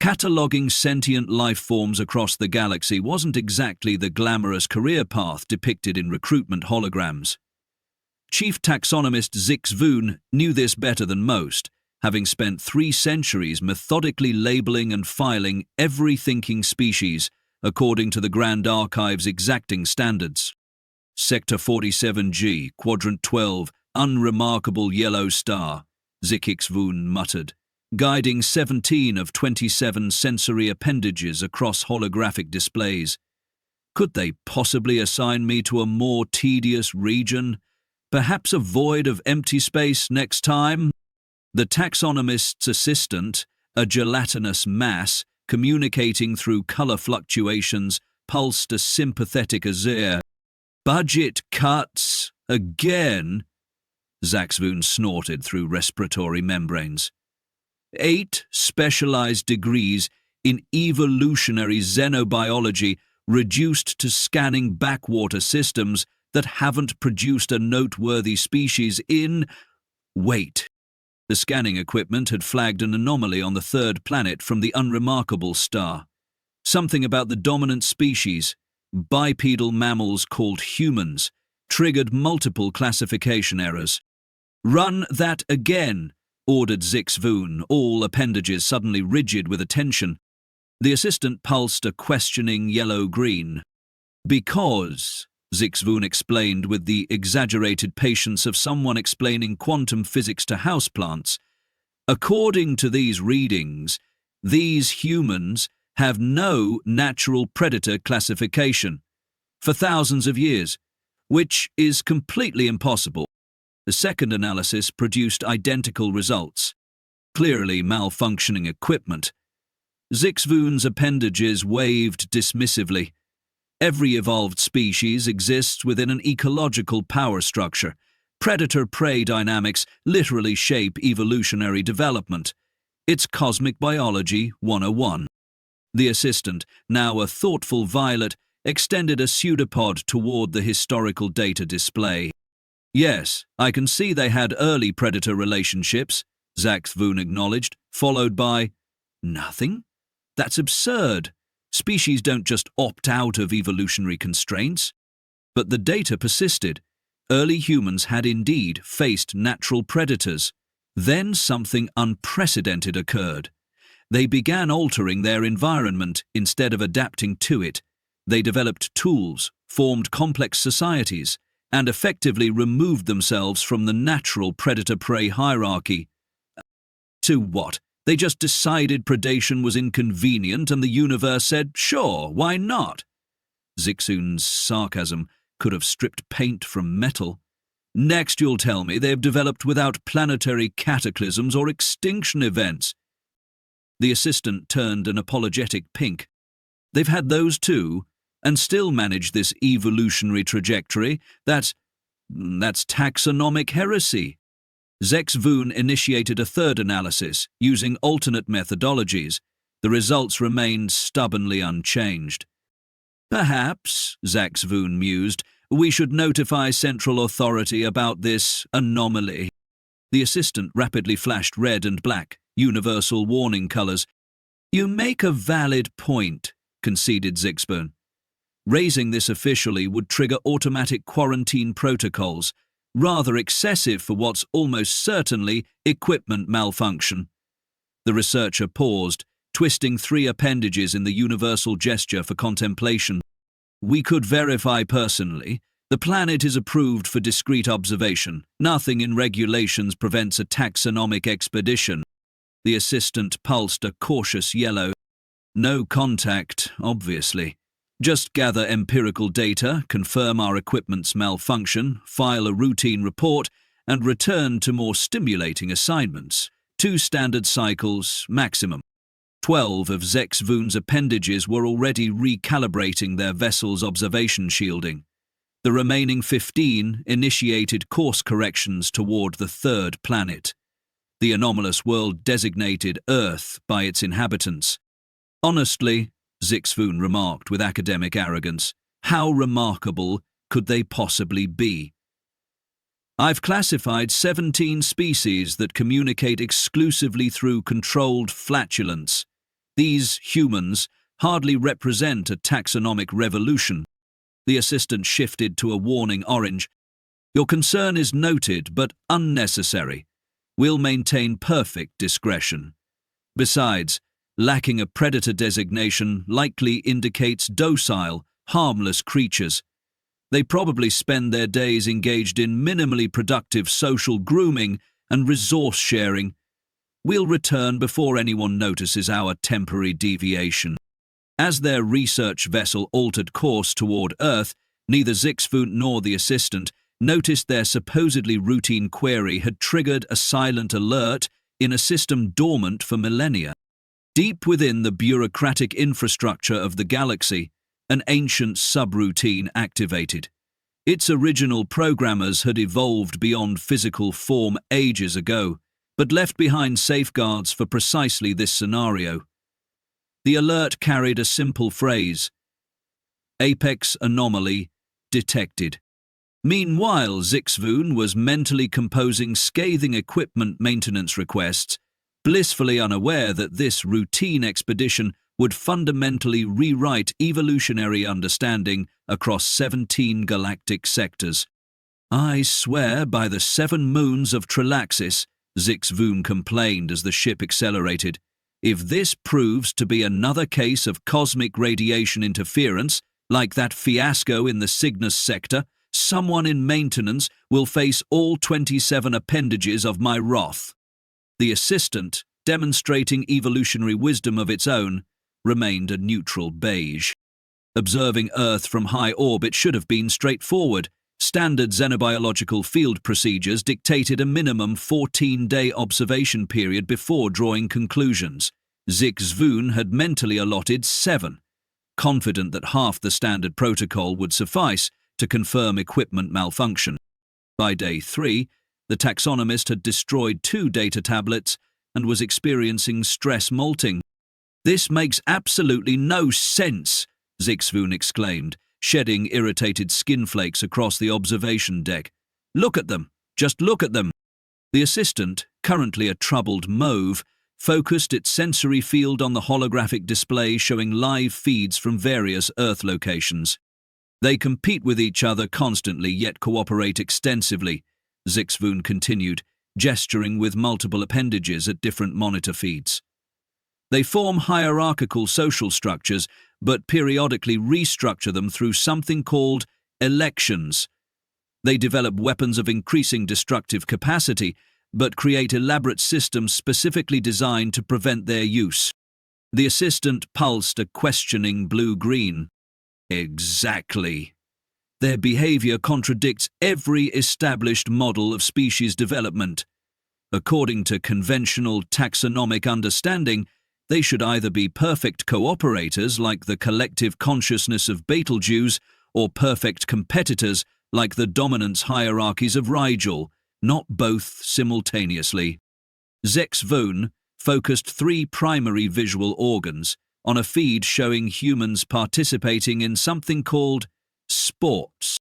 Cataloguing sentient life forms across the galaxy wasn't exactly the glamorous career path depicted in recruitment holograms. Chief Taxonomist Zyx-Voon knew this better than most, having spent 3 centuries methodically labeling and filing every thinking species according to the Grand Archive's exacting standards. Sector 47G, Quadrant 12, unremarkable yellow star, Zyx-Voon muttered, guiding 17 of 27 sensory appendages across holographic displays. Could they possibly assign me to a more tedious region? Perhaps a void of empty space next time? The taxonomist's assistant, a gelatinous mass communicating through color fluctuations, pulsed a sympathetic azure. Budget cuts? Again? Zyx-Voon snorted through respiratory membranes. 8 specialized degrees in evolutionary xenobiology reduced to scanning backwater systems that haven't produced a noteworthy species in... Wait. The scanning equipment had flagged an anomaly on the 3rd planet from the unremarkable star. Something about the dominant species, bipedal mammals called humans, triggered multiple classification errors. Run that again, ordered Zyx-Voon, all appendages suddenly rigid with attention. The assistant pulsed a questioning yellow-green. Because, Zyx-Voon explained with the exaggerated patience of someone explaining quantum physics to houseplants, according to these readings, these humans have no natural predator classification for thousands of years, which is completely impossible. The second analysis produced identical results, clearly malfunctioning equipment. Zyx-Voon's appendages waved dismissively. Every evolved species exists within an ecological power structure. Predator-prey dynamics literally shape evolutionary development. It's Cosmic Biology 101. The assistant, now a thoughtful violet, extended a pseudopod toward the historical data display. Yes, I can see they had early predator relationships, Zyx-Voon acknowledged, followed by, nothing? That's absurd. Species don't just opt out of evolutionary constraints. But the data persisted. Early humans had indeed faced natural predators. Then something unprecedented occurred. They began altering their environment instead of adapting to it. They developed tools, formed complex societies, and effectively removed themselves from the natural predator-prey hierarchy. To what? They just decided predation was inconvenient and the universe said, sure, why not? Zyx-Voon's sarcasm could have stripped paint from metal. Next you'll tell me they've developed without planetary cataclysms or extinction events. The assistant turned an apologetic pink. They've had those too, and still manage this evolutionary trajectory. That's taxonomic heresy. Zyx-Voon initiated a 3rd analysis using alternate methodologies. The results remained stubbornly unchanged. Perhaps, Zyx-Voon mused, we should notify central authority about this anomaly. The assistant rapidly flashed red and black, universal warning colors. You make a valid point, conceded Zyx-Voon. Raising this officially would trigger automatic quarantine protocols, rather excessive for what's almost certainly equipment malfunction. The researcher paused, twisting 3 appendages in the universal gesture for contemplation. We could verify personally. The planet is approved for discrete observation. Nothing in regulations prevents a taxonomic expedition. The assistant pulsed a cautious yellow. No contact, obviously. Just gather empirical data, confirm our equipment's malfunction, file a routine report, and return to more stimulating assignments. 2 standard cycles, maximum. 12 of Zyx-Voon's appendages were already recalibrating their vessel's observation shielding. The remaining 15 initiated course corrections toward the 3rd planet, the anomalous world designated Earth by its inhabitants. Honestly, Zyx-Voon remarked with academic arrogance, how remarkable could they possibly be? I've classified 17 species that communicate exclusively through controlled flatulence, These humans hardly represent a taxonomic revolution. The assistant shifted to a warning orange. Your concern is noted, but unnecessary. We'll maintain perfect discretion. Besides, lacking a predator designation likely indicates docile, harmless creatures. They probably spend their days engaged in minimally productive social grooming and resource sharing. We'll return before anyone notices our temporary deviation. As their research vessel altered course toward Earth, neither Zyx-Voon nor the assistant noticed their supposedly routine query had triggered a silent alert in a system dormant for millennia. Deep within the bureaucratic infrastructure of the galaxy, an ancient subroutine activated. Its original programmers had evolved beyond physical form ages ago, but left behind safeguards for precisely this scenario. The alert carried a simple phrase: Apex anomaly detected. Meanwhile, Zyx-Voon was mentally composing scathing equipment maintenance requests, blissfully unaware that this routine expedition would fundamentally rewrite evolutionary understanding across 17 galactic sectors. I swear by the 7 moons of Trilaxis, Zyx-Voon complained as the ship accelerated. If this proves to be another case of cosmic radiation interference, like that fiasco in the Cygnus sector, someone in maintenance will face all 27 appendages of my wrath. The assistant, demonstrating evolutionary wisdom of its own, remained a neutral beige. Observing Earth from high orbit should have been straightforward. Standard xenobiological field procedures dictated a minimum 14-day observation period before drawing conclusions. Zyx-Voon had mentally allotted 7, confident that half the standard protocol would suffice to confirm equipment malfunction. By day 3, the taxonomist had destroyed 2 data tablets and was experiencing stress molting. "This makes absolutely no sense," Zyx-Voon exclaimed, shedding irritated skin flakes across the observation deck. "Look at them! Just look at them!" The assistant, currently a troubled mauve, focused its sensory field on the holographic display showing live feeds from various Earth locations. "They compete with each other constantly, yet cooperate extensively," Zyx-Voon continued, gesturing with multiple appendages at different monitor feeds. "They form hierarchical social structures, but periodically restructure them through something called elections. They develop weapons of increasing destructive capacity, but create elaborate systems specifically designed to prevent their use." The assistant pulsed a questioning blue-green. "Exactly. Their behavior contradicts every established model of species development. According to conventional taxonomic understanding, they should either be perfect cooperators like the collective consciousness of Betelgeuse, or perfect competitors like the dominance hierarchies of Rigel, not both simultaneously." Zyx-Voon focused 3 primary visual organs on a feed showing humans participating in something called sports.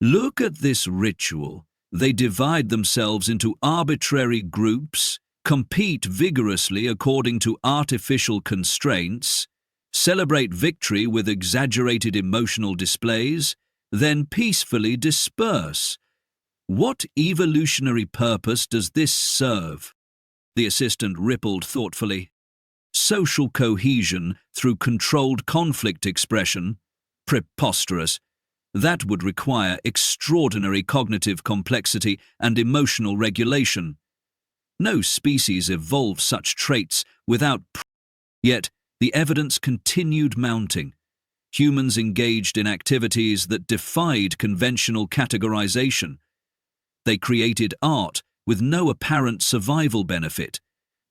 "Look at this ritual. They divide themselves into arbitrary groups, compete vigorously according to artificial constraints, celebrate victory with exaggerated emotional displays, then peacefully disperse. What evolutionary purpose does this serve?" The assistant rippled thoughtfully. "Social cohesion through controlled conflict expression? Preposterous. That would require extraordinary cognitive complexity and emotional regulation. No species evolves such traits without Yet, the evidence continued mounting. Humans engaged in activities that defied conventional categorization. They created art with no apparent survival benefit.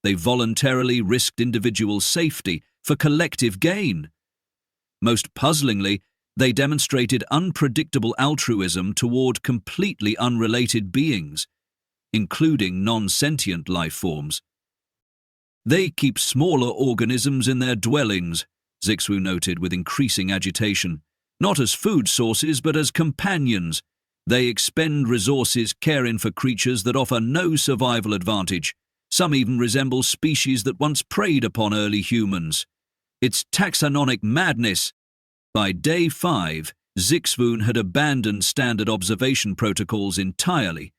They voluntarily risked individual safety for collective gain. Most puzzlingly, they demonstrated unpredictable altruism toward completely unrelated beings, including non-sentient life forms. "They keep smaller organisms in their dwellings," Zyx-Voon noted with increasing agitation. "Not as food sources, but as companions. They expend resources caring for creatures that offer no survival advantage. Some even resemble species that once preyed upon early humans. It's taxonomic madness. By day 5, Zyx-Voon had abandoned standard observation protocols entirely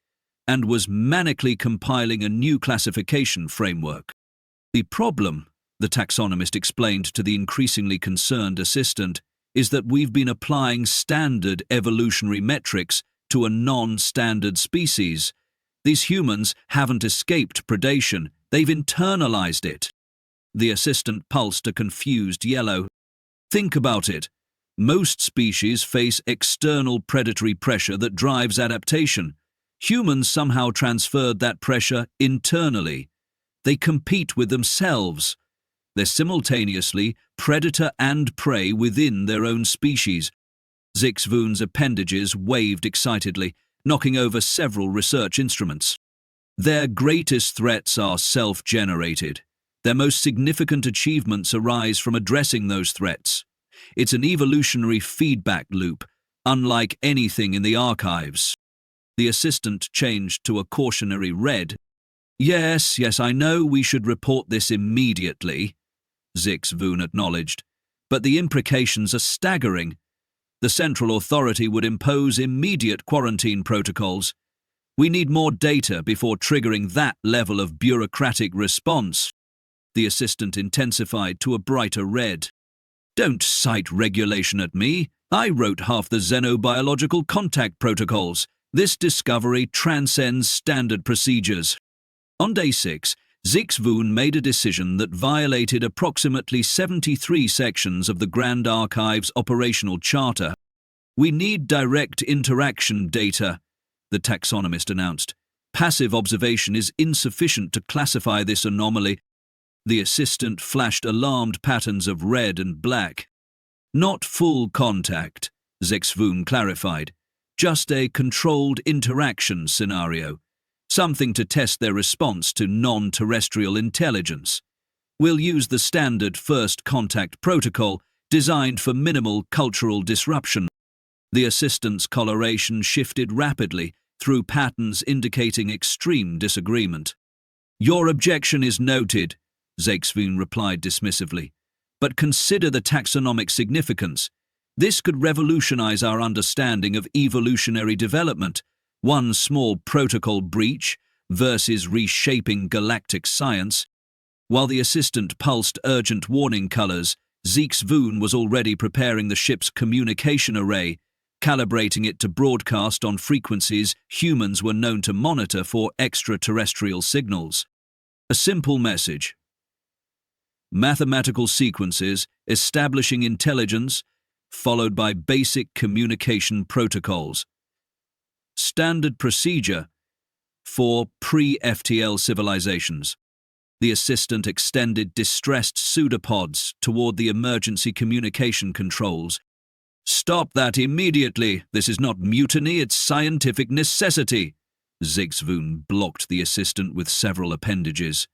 and was manically compiling a new classification framework. The problem, the taxonomist explained to the increasingly concerned assistant, is that we've been applying standard evolutionary metrics to a non-standard species. These humans haven't escaped predation, they've internalized it. The assistant pulsed a confused yellow. Think about it. Most species face external predatory pressure that drives adaptation. Humans somehow transferred that pressure internally. They compete with themselves. They're simultaneously predator and prey within their own species. Zyx-Voon's appendages waved excitedly, knocking over several research instruments. Their greatest threats are self-generated. Their most significant achievements arise from addressing those threats. It's an evolutionary feedback loop, unlike anything in the archives. The assistant changed to a cautionary red. Yes, I know we should report this immediately, Zyx-Voon acknowledged, but the implications are staggering. The central authority would impose immediate quarantine protocols. We need more data before triggering that level of bureaucratic response. The assistant intensified to a brighter red. Don't cite regulation at me. I wrote half the xenobiological contact protocols. This discovery transcends standard procedures. On day 6, Zyx-Voon made a decision that violated approximately 73 sections of the Grand Archive's operational charter. We need direct interaction data, the taxonomist announced. Passive observation is insufficient to classify this anomaly. The assistant flashed alarmed patterns of red and black. Not full contact, Zyx-Voon clarified. Just a controlled interaction scenario. Something to test their response to non-terrestrial intelligence. We'll use the standard first contact protocol designed for minimal cultural disruption. The assistant's coloration shifted rapidly through patterns indicating extreme disagreement. Your objection is noted, Zyx-Voon replied dismissively. But consider the taxonomic significance. This could revolutionize our understanding of evolutionary development. One small protocol breach versus reshaping galactic science. While the assistant pulsed urgent warning colors, Zyx-Voon was already preparing the ship's communication array, calibrating it to broadcast on frequencies humans were known to monitor for extraterrestrial signals. A simple message. Mathematical sequences establishing intelligence, followed by basic communication protocols. Standard procedure for pre-FTL civilizations. The assistant extended distressed pseudopods toward the emergency communication controls. Stop that immediately. This is not mutiny, it's scientific necessity. Zyx-Voon blocked the assistant with several appendages.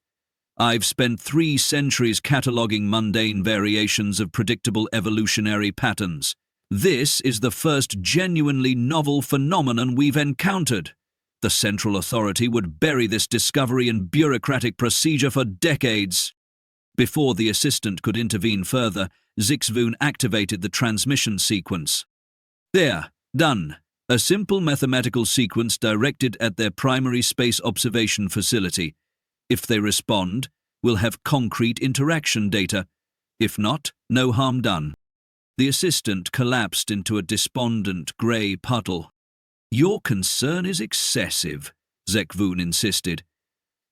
I've spent 3 centuries cataloging mundane variations of predictable evolutionary patterns. This is the first genuinely novel phenomenon we've encountered. The central authority would bury this discovery in bureaucratic procedure for decades. Before the assistant could intervene further, Zyx-Voon activated the transmission sequence. There, done. A simple mathematical sequence directed at their primary space observation facility. If they respond, we'll have concrete interaction data. If not, no harm done. The assistant collapsed into a despondent grey puddle. Your concern is excessive, Zyx-Voon insisted.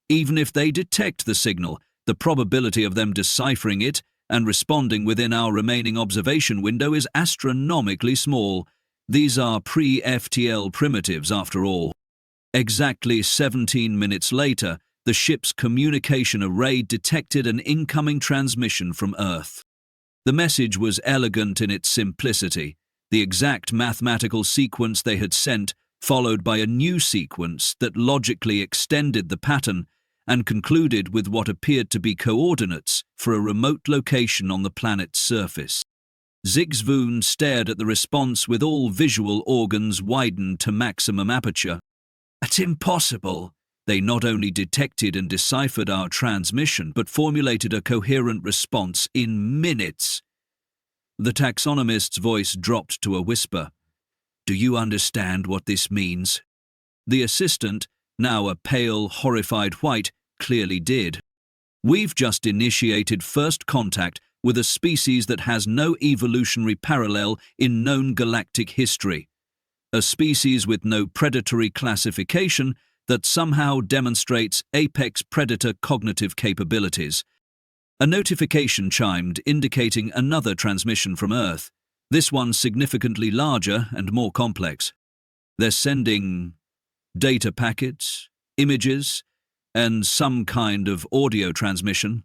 Even if they detect the signal, the probability of them deciphering it and responding within our remaining observation window is astronomically small. These are pre-FTL primitives, after all. Exactly 17 minutes later, the ship's communication array detected an incoming transmission from Earth. The message was elegant in its simplicity, the exact mathematical sequence they had sent, followed by a new sequence that logically extended the pattern and concluded with what appeared to be coordinates for a remote location on the planet's surface. Zyx-Voon stared at the response with all visual organs widened to maximum aperture. It's impossible, They not only detected and deciphered our transmission, but formulated a coherent response in minutes. The taxonomist's voice dropped to a whisper. "Do you understand what this means?" The assistant, now a pale, horrified white, clearly did. "We've just initiated first contact with a species that has no evolutionary parallel in known galactic history. A species with no predatory classification that somehow demonstrates apex predator cognitive capabilities." A notification chimed, indicating another transmission from Earth, this one significantly larger and more complex. "They're sending data packets, images, and some kind of audio transmission."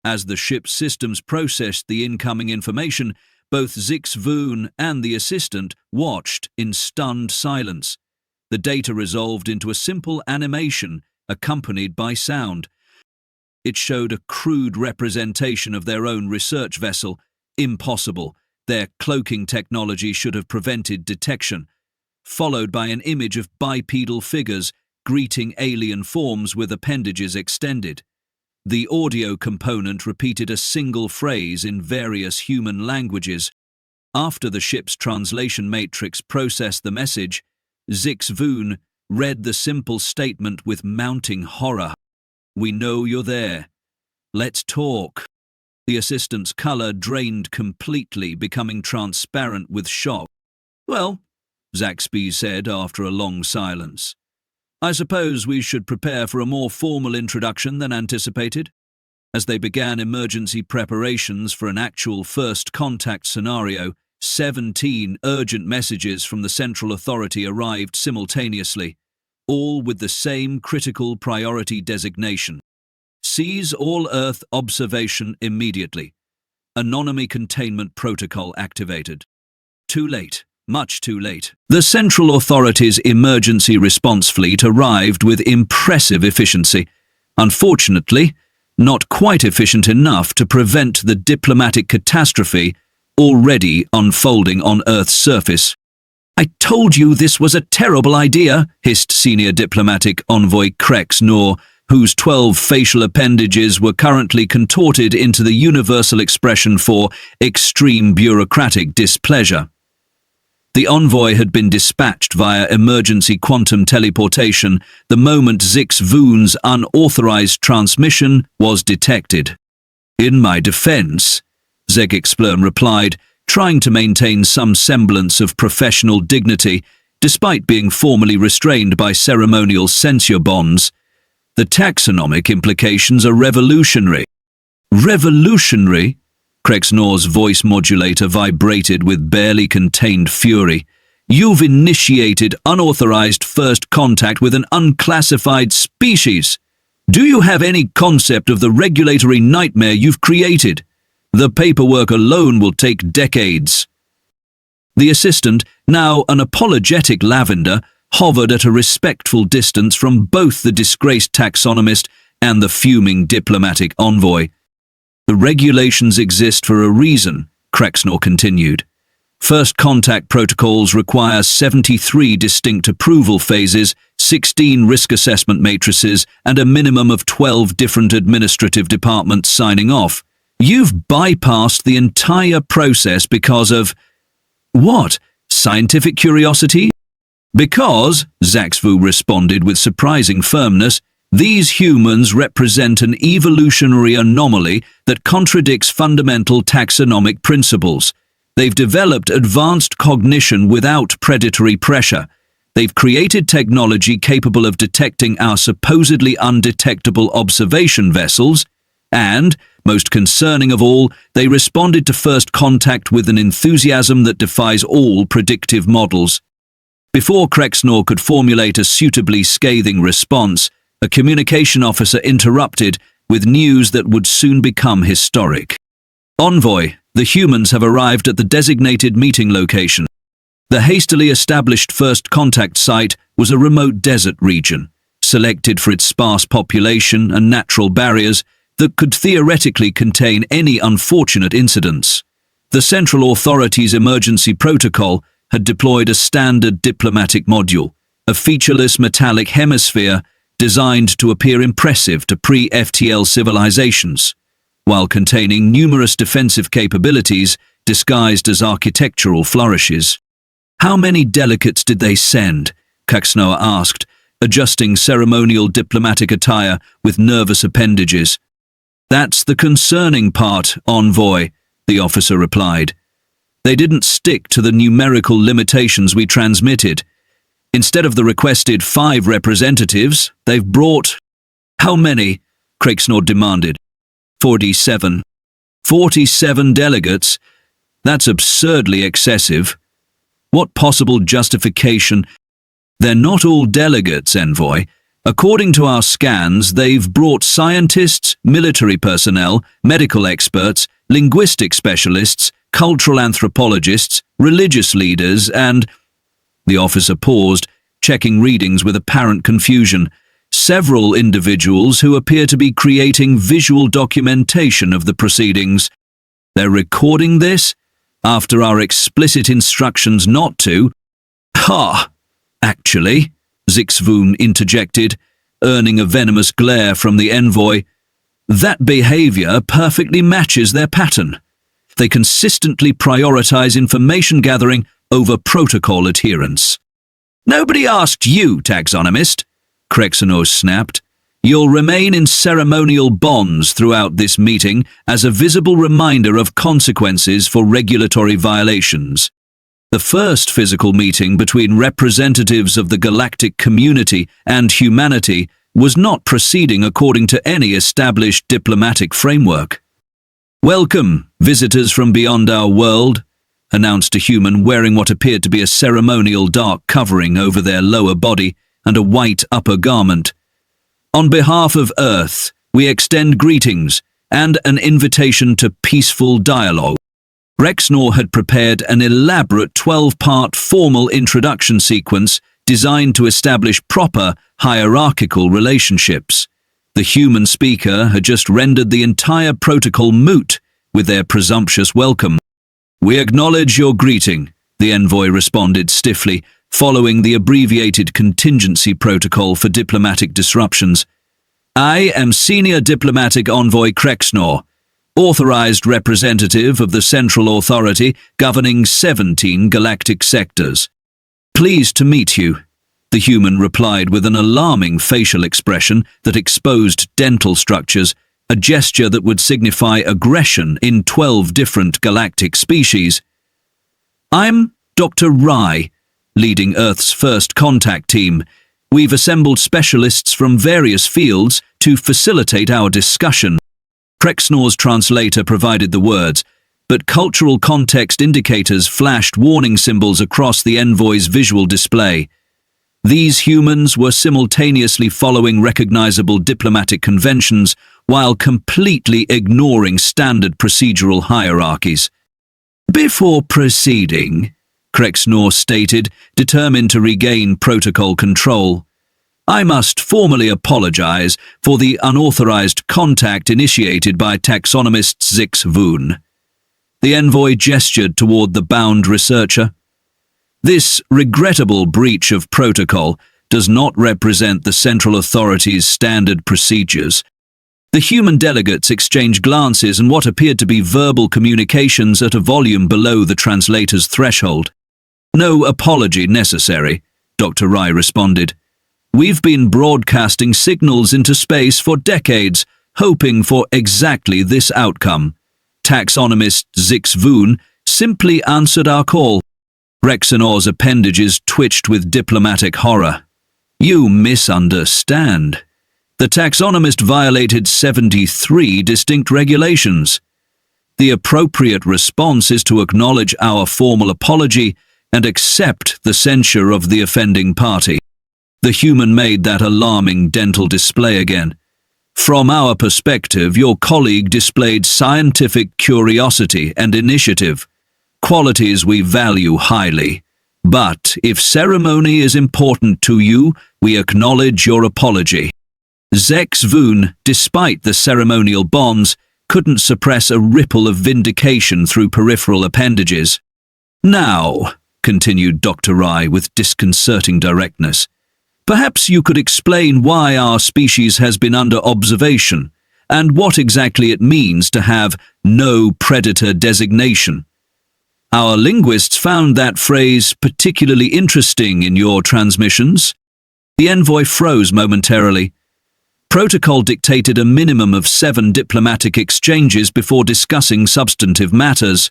As the ship's systems processed the incoming information, both Zyx-Voon and the assistant watched in stunned silence. The data resolved into a simple animation accompanied by sound. It showed a crude representation of their own research vessel. Impossible. Their cloaking technology should have prevented detection. Followed by an image of bipedal figures greeting alien forms with appendages extended. The audio component repeated a single phrase in various human languages. After the ship's translation matrix processed the message, Zyx-Voon read the simple statement with mounting horror. "We know you're there. Let's talk." The assistant's color drained completely, becoming transparent with shock. "Well," Zaxby said after a long silence, "I suppose we should prepare for a more formal introduction than anticipated." As they began emergency preparations for an actual first contact scenario, 17 urgent messages from the Central Authority arrived simultaneously, all with the same critical priority designation. "Seize all Earth observation immediately. Anomaly containment protocol activated." Too late. Much too late. The Central Authority's emergency response fleet arrived with impressive efficiency. Unfortunately, not quite efficient enough to prevent the diplomatic catastrophe already unfolding on Earth's surface. "I told you this was a terrible idea," hissed senior diplomatic envoy Krex Nor, whose 12 facial appendages were currently contorted into the universal expression for extreme bureaucratic displeasure. The envoy had been dispatched via emergency quantum teleportation the moment Zyx-Voon's unauthorized transmission was detected. "In my defense," Zeg-Explern replied, trying to maintain some semblance of professional dignity, despite being formally restrained by ceremonial censure bonds, "the taxonomic implications are revolutionary." "Revolutionary?" Krexnor's voice modulator vibrated with barely contained fury. "You've initiated unauthorized first contact with an unclassified species. Do you have any concept of the regulatory nightmare you've created? The paperwork alone will take decades." The assistant, now an apologetic lavender, hovered at a respectful distance from both the disgraced taxonomist and the fuming diplomatic envoy. "The regulations exist for a reason," Krexnor continued. "First contact protocols require 73 distinct approval phases, 16 risk assessment matrices, and a minimum of 12 different administrative departments signing off. You've bypassed the entire process because of... what? Scientific curiosity?" "Because," Zyx-Voon responded with surprising firmness, "these humans represent an evolutionary anomaly that contradicts fundamental taxonomic principles. They've developed advanced cognition without predatory pressure. They've created technology capable of detecting our supposedly undetectable observation vessels, and, most concerning of all, they responded to first contact with an enthusiasm that defies all predictive models." Before Krexnor could formulate a suitably scathing response, a communication officer interrupted with news that would soon become historic. "Envoy, the humans have arrived at the designated meeting location." The hastily established first contact site was a remote desert region, selected for its sparse population and natural barriers that could theoretically contain any unfortunate incidents. The Central Authority's emergency protocol had deployed a standard diplomatic module, a featureless metallic hemisphere designed to appear impressive to pre-FTL civilizations, while containing numerous defensive capabilities disguised as architectural flourishes. "How many delegates did they send?" Caxnoa asked, adjusting ceremonial diplomatic attire with nervous appendages. "That's the concerning part, envoy," the officer replied. "They didn't stick to the numerical limitations we transmitted. Instead of the requested 5 representatives, they've brought—" "How many?" Craigsnord demanded. 47. 47 delegates? That's absurdly excessive. What possible justification? They're not all delegates, envoy. According to our scans, they've brought scientists, military personnel, medical experts, linguistic specialists, cultural anthropologists, religious leaders, and— The officer paused, checking readings with apparent confusion. Several individuals who appear to be creating visual documentation of the proceedings. They're recording this? After our explicit instructions not to? Ha! Actually, Zyx-Voon interjected, earning a venomous glare from the envoy. That behavior perfectly matches their pattern. They consistently prioritize information gathering over protocol adherence. Nobody asked you, taxonomist, Crexenos snapped. You'll remain in ceremonial bonds throughout this meeting as a visible reminder of consequences for regulatory violations. The first physical meeting between representatives of the galactic community and humanity was not proceeding according to any established diplomatic framework. "Welcome, visitors from beyond our world," announced a human wearing what appeared to be a ceremonial dark covering over their lower body and a white upper garment. "On behalf of Earth, we extend greetings and an invitation to peaceful dialogue." Rexnor had prepared an elaborate 12-part formal introduction sequence designed to establish proper hierarchical relationships. The human speaker had just rendered the entire protocol moot with their presumptuous welcome. "We acknowledge your greeting," the envoy responded stiffly, following the abbreviated contingency protocol for diplomatic disruptions. "I am Senior Diplomatic Envoy Crexnor, authorized representative of the Central Authority governing 17 galactic sectors. Pleased to meet you," the human replied with an alarming facial expression that exposed dental structures, a gesture that would signify aggression in 12 different galactic species. "I'm Dr. Rye, leading Earth's first contact team. We've assembled specialists from various fields to facilitate our discussion." Crexnor's translator provided the words, but cultural context indicators flashed warning symbols across the envoy's visual display. These humans were simultaneously following recognizable diplomatic conventions while completely ignoring standard procedural hierarchies. "Before proceeding," Crexnor stated, determined to regain protocol control, "I must formally apologize for the unauthorized contact initiated by taxonomist Zyx-Voon." The envoy gestured toward the bound researcher. "This regrettable breach of protocol does not represent the Central Authority's standard procedures." The human delegates exchanged glances and what appeared to be verbal communications at a volume below the translator's threshold. "No apology necessary," Dr. Rye responded. "We've been broadcasting signals into space for decades, hoping for exactly this outcome. Taxonomist Zyx-Voon simply answered our call." Rexenor's appendages twitched with diplomatic horror. "You misunderstand. The taxonomist violated 73 distinct regulations. The appropriate response is to acknowledge our formal apology and accept the censure of the offending party." The human made that alarming dental display again. "From our perspective, your colleague displayed scientific curiosity and initiative, qualities we value highly. But if ceremony is important to you, we acknowledge your apology." Zyx-Voon, despite the ceremonial bonds, couldn't suppress a ripple of vindication through peripheral appendages. "Now," continued Dr. Rye with disconcerting directness, Perhaps you could explain why our species has been under observation, and what exactly it means to have no predator designation. Our linguists found that phrase particularly interesting in your transmissions. The envoy froze momentarily. Protocol dictated a minimum of 7 diplomatic exchanges before discussing substantive matters.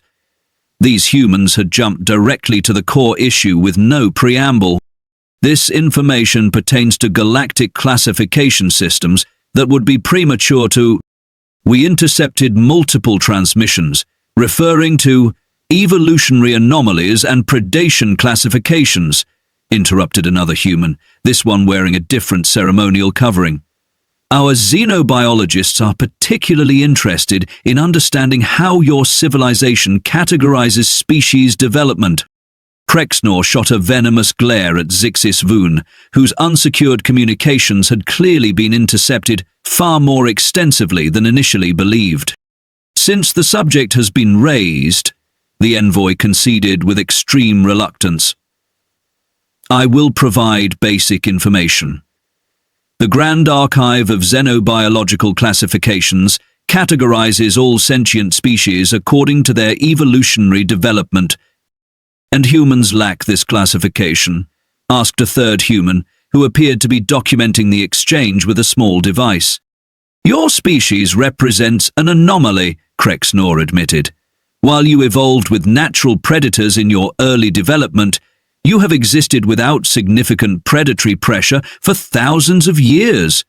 These humans had jumped directly to the core issue with no preamble. This information pertains to galactic classification systems that would be premature to... We intercepted multiple transmissions, referring to evolutionary anomalies and predation classifications, interrupted another human, this one wearing a different ceremonial covering. Our xenobiologists are particularly interested in understanding how your civilization categorizes species development. Krexnor shot a venomous glare at Zyx-Voon, whose unsecured communications had clearly been intercepted far more extensively than initially believed. Since the subject has been raised, the envoy conceded with extreme reluctance. I will provide basic information. The Grand Archive of Xenobiological Classifications categorizes all sentient species according to their evolutionary development, and humans lack this classification, asked a third human, who appeared to be documenting the exchange with a small device. Your species represents an anomaly, Krexnor admitted. While you evolved with natural predators in your early development, you have existed without significant predatory pressure for thousands of years.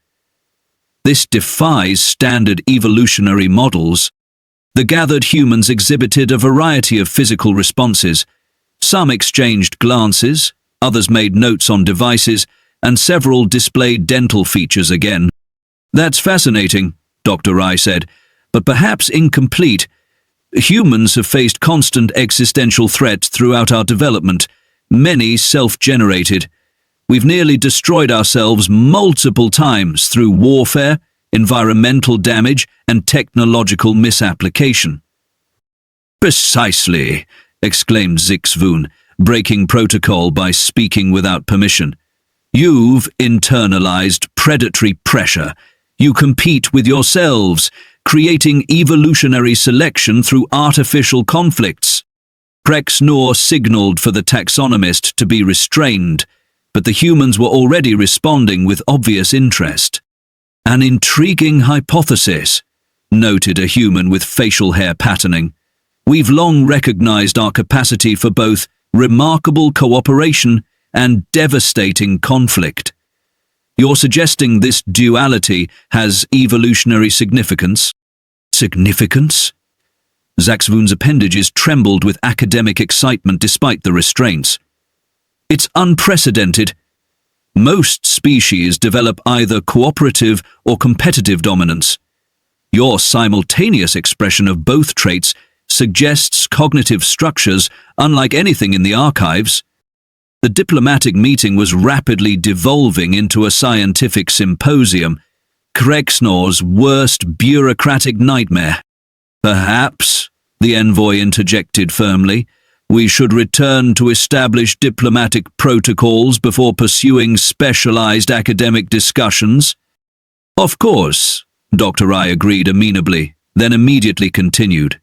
This defies standard evolutionary models. The gathered humans exhibited a variety of physical responses. Some exchanged glances, others made notes on devices, and several displayed dental features again. That's fascinating, Dr. Rai said, but perhaps incomplete. Humans have faced constant existential threats throughout our development, many self-generated. We've nearly destroyed ourselves multiple times through warfare, environmental damage, and technological misapplication. Precisely, exclaimed Zyx-Voon, breaking protocol by speaking without permission. You've internalized predatory pressure. You compete with yourselves, creating evolutionary selection through artificial conflicts. Krexnor signaled for the taxonomist to be restrained, but the humans were already responding with obvious interest. An intriguing hypothesis, noted a human with facial hair patterning. We've long recognized our capacity for both remarkable cooperation and devastating conflict. You're suggesting this duality has evolutionary significance? Significance? Zyx-Voon's appendages trembled with academic excitement despite the restraints. It's unprecedented. Most species develop either cooperative or competitive dominance. Your simultaneous expression of both traits suggests cognitive structures unlike anything in the archives. The diplomatic meeting was rapidly devolving into a scientific symposium, Krexnor's worst bureaucratic nightmare. Perhaps, the envoy interjected firmly, we should return to established diplomatic protocols before pursuing specialized academic discussions. Of course, Dr. Rai agreed amenably, then immediately continued.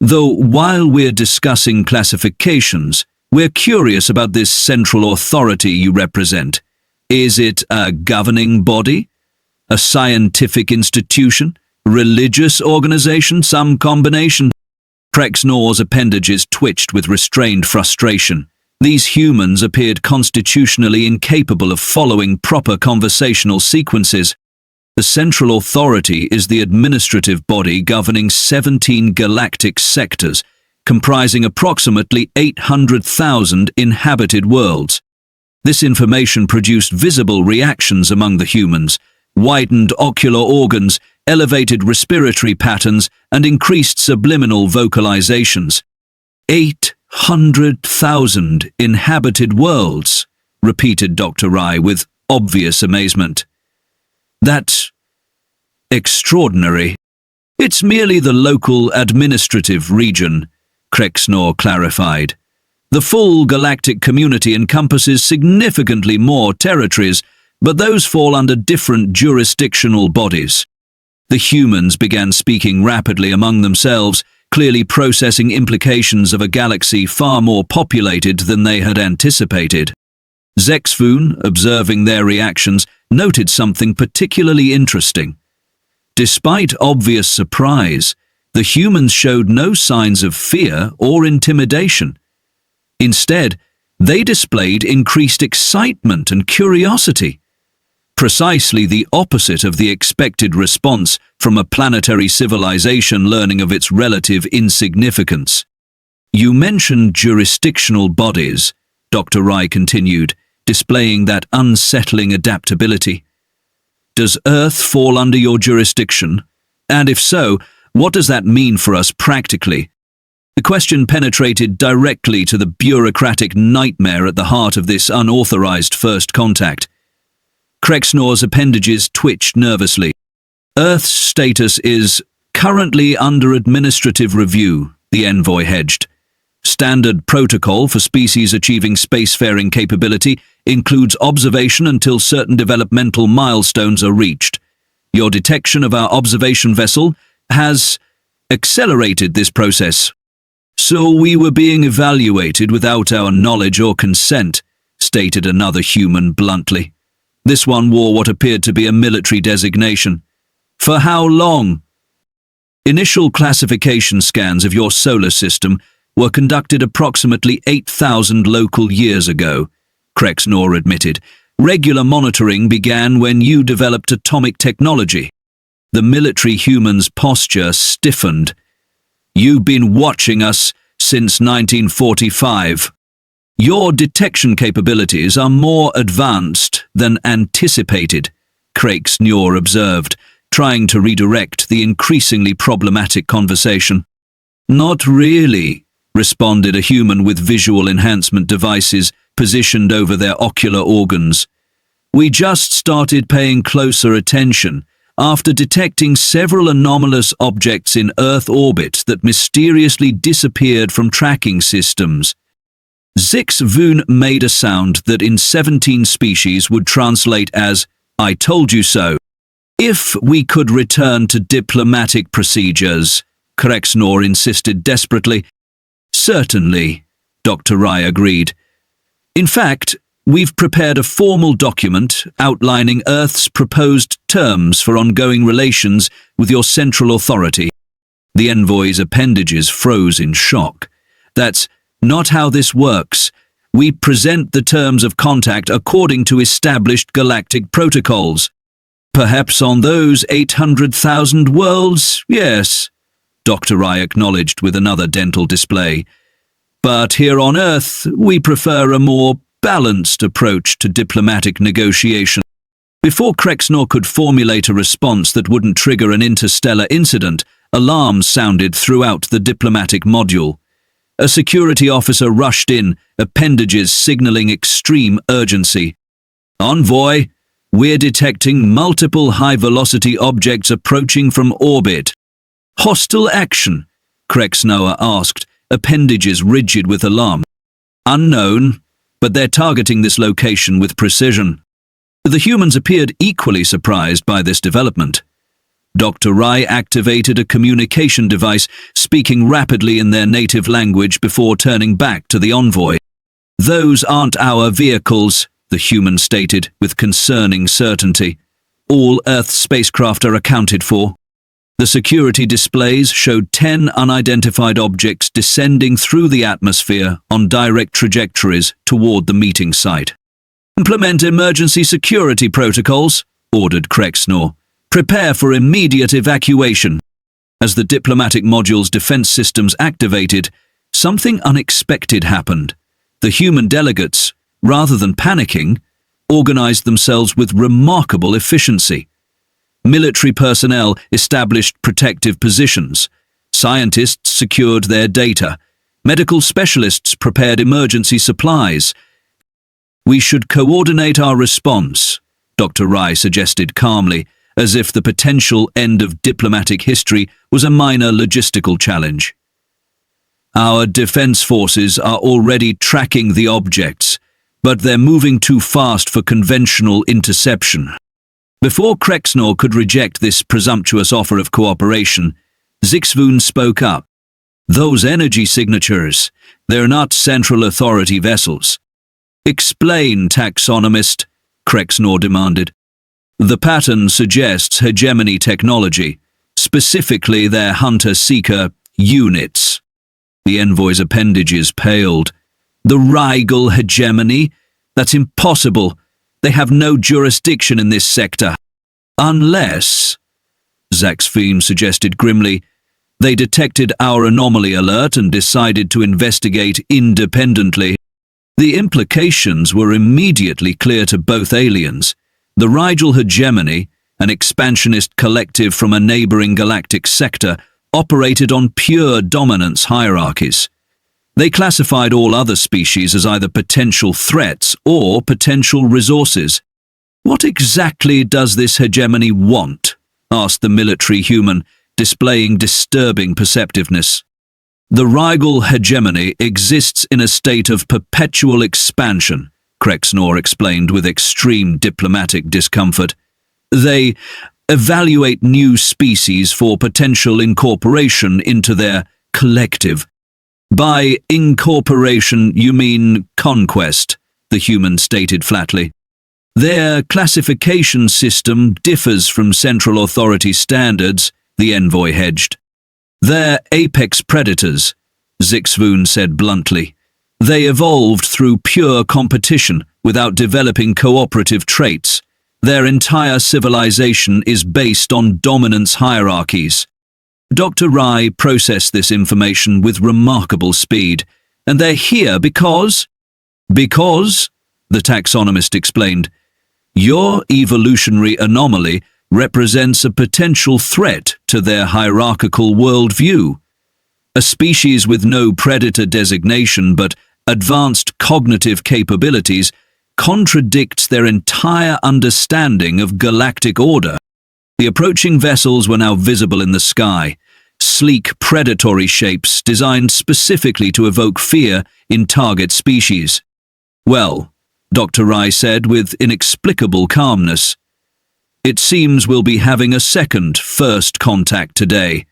Though while we're discussing classifications, we're curious about this central authority you represent. Is it a governing body? A scientific institution? Religious organization? Some combination? Krexnor's appendages twitched with restrained frustration. These humans appeared constitutionally incapable of following proper conversational sequences. The central authority is the administrative body governing 17 galactic sectors, comprising approximately 800,000 inhabited worlds. This information produced visible reactions among the humans, widened ocular organs, elevated respiratory patterns, and increased subliminal vocalizations. 800,000 inhabited worlds, repeated Dr. Rai with obvious amazement. That's extraordinary. It's merely the local administrative region, Krexnor clarified. The full galactic community encompasses significantly more territories, but those fall under different jurisdictional bodies. The humans began speaking rapidly among themselves, clearly processing implications of a galaxy far more populated than they had anticipated. Zyx-Voon, observing their reactions, noted something particularly interesting. Despite obvious surprise, the humans showed no signs of fear or intimidation. Instead, they displayed increased excitement and curiosity. Precisely the opposite of the expected response from a planetary civilization learning of its relative insignificance. You mentioned jurisdictional bodies, Dr. Rai continued, displaying that unsettling adaptability. Does Earth fall under your jurisdiction? And if so, what does that mean for us practically? The question penetrated directly to the bureaucratic nightmare at the heart of this unauthorized first contact. Krexnor's appendages twitched nervously. Earth's status is currently under administrative review, the envoy hedged. Standard protocol for species achieving spacefaring capability includes observation until certain developmental milestones are reached. Your detection of our observation vessel has accelerated this process. So we were being evaluated without our knowledge or consent, stated another human bluntly. This one wore what appeared to be a military designation. For how long? Initial classification scans of your solar system were conducted approximately 8,000 local years ago, Krexnor admitted. Regular monitoring began when you developed atomic technology. The military human's posture stiffened. You've been watching us since 1945. Your detection capabilities are more advanced than anticipated, Krexnor observed, trying to redirect the increasingly problematic conversation. Not really, responded a human with visual enhancement devices positioned over their ocular organs. We just started paying closer attention after detecting several anomalous objects in Earth orbit that mysteriously disappeared from tracking systems. Zyx-Voon made a sound that in 17 species would translate as, "I told you so." If we could return to diplomatic procedures, Krexnor insisted desperately. Certainly, Dr. Rai agreed. In fact, we've prepared a formal document outlining Earth's proposed terms for ongoing relations with your central authority. The envoy's appendages froze in shock. That's not how this works. We present the terms of contact according to established galactic protocols. Perhaps on those 800,000 worlds, yes, Dr. Rai acknowledged with another dental display. But here on Earth, we prefer a more balanced approach to diplomatic negotiation. Before Krexnor could formulate a response that wouldn't trigger an interstellar incident, alarms sounded throughout the diplomatic module. A security officer rushed in, appendages signaling extreme urgency. Envoy, we're detecting multiple high-velocity objects approaching from orbit. Hostile action? Krexnor asked, appendages rigid with alarm. Unknown, but they're targeting this location with precision. The humans appeared equally surprised by this development. Dr. Rai activated a communication device, speaking rapidly in their native language before turning back to the envoy. Those aren't our vehicles, the human stated with concerning certainty. All Earth spacecraft are accounted for. The security displays showed 10 unidentified objects descending through the atmosphere on direct trajectories toward the meeting site. Implement emergency security protocols, ordered Krexnor. Prepare for immediate evacuation. As the diplomatic module's defense systems activated, something unexpected happened. The human delegates, rather than panicking, organized themselves with remarkable efficiency. Military personnel established protective positions. Scientists secured their data. Medical specialists prepared emergency supplies. We should coordinate our response, Dr. Rai suggested calmly, as if the potential end of diplomatic history was a minor logistical challenge. Our defense forces are already tracking the objects, but they're moving too fast for conventional interception. Before Krexnor could reject this presumptuous offer of cooperation, Zyx-Voon spoke up. Those energy signatures, they're not central authority vessels. Explain, taxonomist, Krexnor demanded. The pattern suggests hegemony technology, specifically their hunter-seeker units. The envoy's appendages paled. The Rigel Hegemony? That's impossible. They have no jurisdiction in this sector. Unless, Zyx-Voon suggested grimly, they detected our anomaly alert and decided to investigate independently. The implications were immediately clear to both aliens. The Rigel Hegemony, an expansionist collective from a neighboring galactic sector, operated on pure dominance hierarchies. They classified all other species as either potential threats or potential resources. What exactly does this hegemony want? Asked the military human, displaying disturbing perceptiveness. The Rigel Hegemony exists in a state of perpetual expansion, Krexnor explained with extreme diplomatic discomfort. They evaluate new species for potential incorporation into their collective. By incorporation, you mean conquest, the human stated flatly. Their classification system differs from central authority standards, the envoy hedged. They're apex predators, Zyx-Voon said bluntly. They evolved through pure competition without developing cooperative traits. Their entire civilization is based on dominance hierarchies. Dr. Rai processed this information with remarkable speed, and they're here because, the taxonomist explained, your evolutionary anomaly represents a potential threat to their hierarchical worldview. A species with no predator designation but advanced cognitive capabilities contradicts their entire understanding of galactic order. The approaching vessels were now visible in the sky, sleek predatory shapes designed specifically to evoke fear in target species. Well, Dr. Rai said with inexplicable calmness, it seems we'll be having a second first contact today,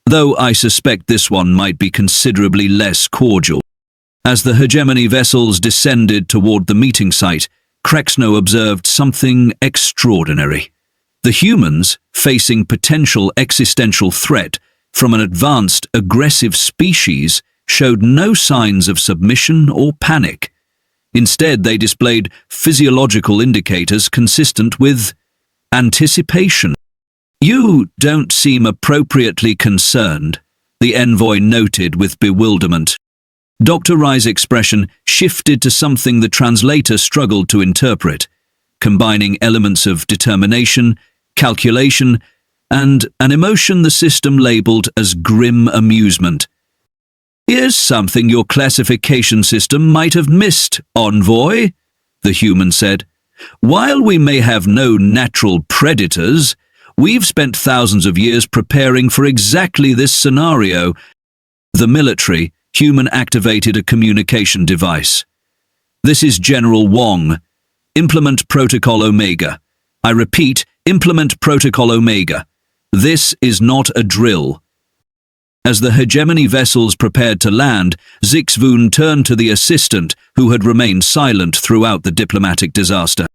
though I suspect this one might be considerably less cordial. As the hegemony vessels descended toward the meeting site, Krexnor observed something extraordinary. The humans, facing potential existential threat from an advanced, aggressive species, showed no signs of submission or panic. Instead, they displayed physiological indicators consistent with anticipation. You don't seem appropriately concerned, the envoy noted with bewilderment. Dr. Rai's expression shifted to something the translator struggled to interpret, combining elements of determination, calculation, and an emotion the system labeled as grim amusement. Here's something your classification system might have missed, envoy, the human said. While we may have no natural predators, we've spent thousands of years preparing for exactly this scenario. The military human activated a communication device. This is General Wong. Implement Protocol Omega. I repeat, implement Protocol Omega. This is not a drill. As the hegemony vessels prepared to land, Zyx-Voon turned to the assistant, who had remained silent throughout the diplomatic disaster.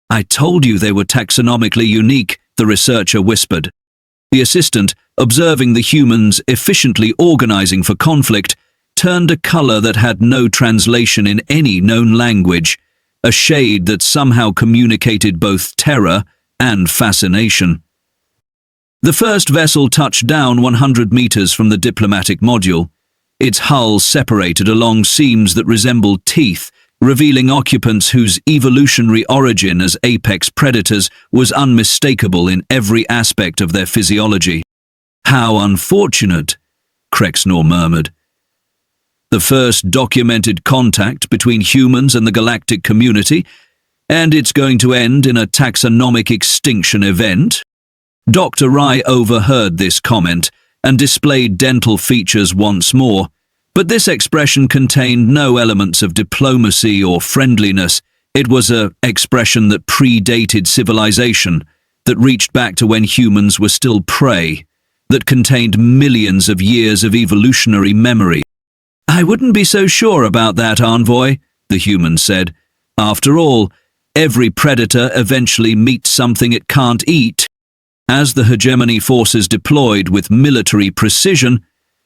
I told you they were taxonomically unique, the researcher whispered. The assistant, observing the humans efficiently organizing for conflict, turned a color that had no translation in any known language, a shade that somehow communicated both terror and fascination. The first vessel touched down 100 meters from the diplomatic module. Its hull separated along seams that resembled teeth, revealing occupants whose evolutionary origin as apex predators was unmistakable in every aspect of their physiology. How unfortunate, Krexnor murmured. The first documented contact between humans and the galactic community, and it's going to end in a taxonomic extinction event? Dr. Rai overheard this comment and displayed dental features once more, But this expression contained no elements of diplomacy or friendliness. It was an expression that predated civilization, that reached back to when humans were still prey, that contained millions of years of evolutionary memory. "I wouldn't be so sure about that, envoy," the human said. "After all, every predator eventually meets something it can't eat." As the hegemony forces deployed with military precision,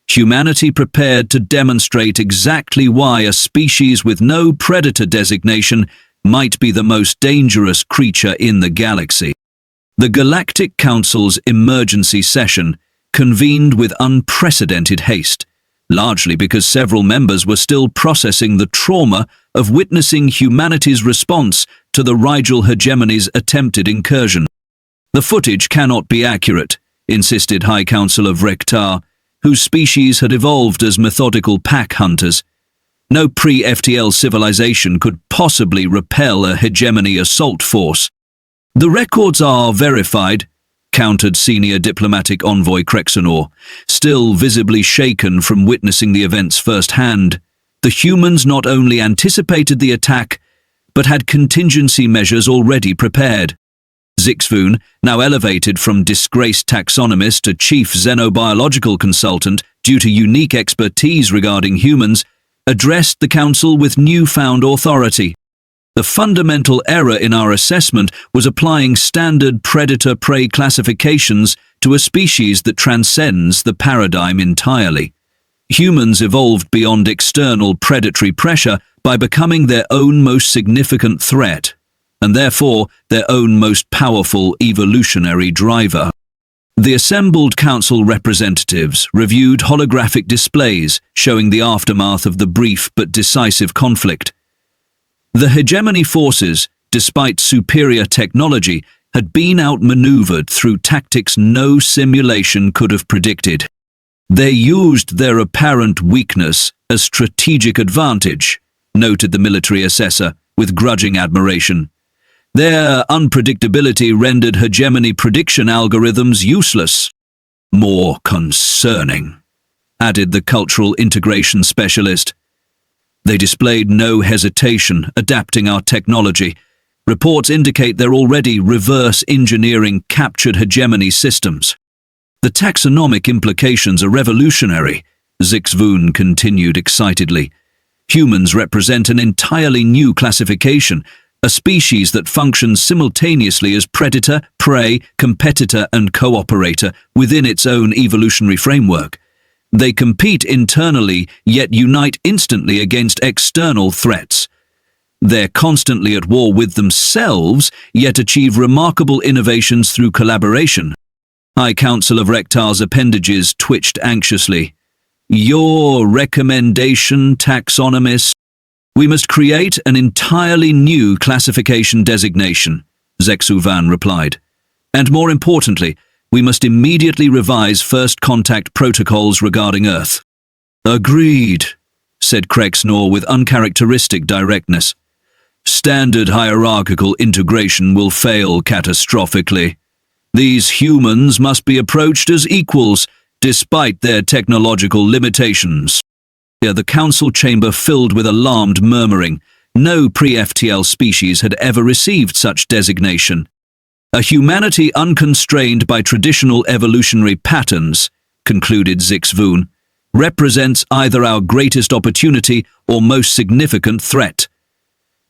humanity prepared to demonstrate exactly why a species with no predator designation might be the most dangerous creature in the galaxy. The Galactic Council's emergency session convened with unprecedented haste, largely because several members were still processing the trauma of witnessing humanity's response to the Rigel Hegemony's attempted incursion. "The footage cannot be accurate," insisted High Councillor Vrektar, whose species had evolved as methodical pack hunters. "No pre-FTL civilization could possibly repel a hegemony assault force." "The records are verified," countered senior diplomatic envoy Krexenor, still visibly shaken from witnessing the events firsthand. The humans not only anticipated the attack, but had contingency measures already prepared. Zyx-Voon, now elevated from disgraced taxonomist to chief xenobiological consultant due to unique expertise regarding humans, addressed the council with newfound authority. "The fundamental error in our assessment was applying standard predator-prey classifications to a species that transcends the paradigm entirely. Humans evolved beyond external predatory pressure by becoming their own most significant threat, and therefore their own most powerful evolutionary driver." The assembled council representatives reviewed holographic displays showing the aftermath of the brief but decisive conflict. The hegemony forces, despite superior technology, had been outmaneuvered through tactics no simulation could have predicted. "They used their apparent weakness as strategic advantage," noted the military assessor with grudging admiration. "Their unpredictability rendered hegemony prediction algorithms useless." "More concerning," added the cultural integration specialist. "They displayed no hesitation adapting our technology. Reports indicate they're already reverse engineering captured hegemony systems." "The taxonomic implications are revolutionary," Zyx-Voon continued excitedly. "Humans represent an entirely new classification, a species that functions simultaneously as predator, prey, competitor, and cooperator within its own evolutionary framework. They compete internally, yet unite instantly against external threats. They're constantly at war with themselves, yet achieve remarkable innovations through collaboration." High Councillor Vrektar's appendages twitched anxiously. "Your recommendation, taxonomist?" "We must create an entirely new classification designation," Zyx-Voon replied. "And more importantly, we must immediately revise first contact protocols regarding Earth." "Agreed," said Krexenor with uncharacteristic directness. "Standard hierarchical integration will fail catastrophically. These humans must be approached as equals, despite their technological limitations." The council chamber filled with alarmed murmuring. No pre-FTL species had ever received such designation. "A humanity unconstrained by traditional evolutionary patterns," concluded Zyx-Voon, "represents either our greatest opportunity or most significant threat.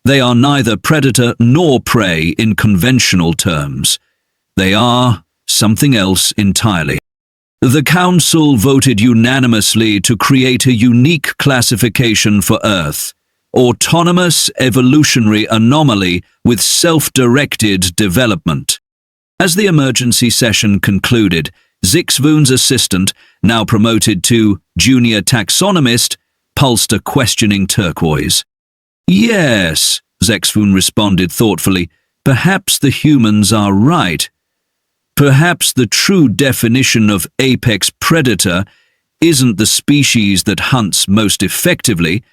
They are neither predator nor prey in conventional terms. They are something else entirely." The council voted unanimously to create a unique classification for Earth: autonomous evolutionary anomaly with self-directed development. As the emergency session concluded, Zyx-Voon's assistant, now promoted to junior taxonomist, pulsed a questioning turquoise. "Yes," Zyx-Voon responded thoughtfully, "perhaps the humans are right. Perhaps the true definition of apex predator isn't the species that hunts most effectively,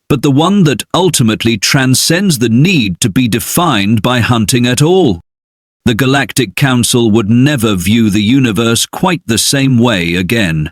but the one that ultimately transcends the need to be defined by hunting at all." The Galactic Council would never view the universe quite the same way again.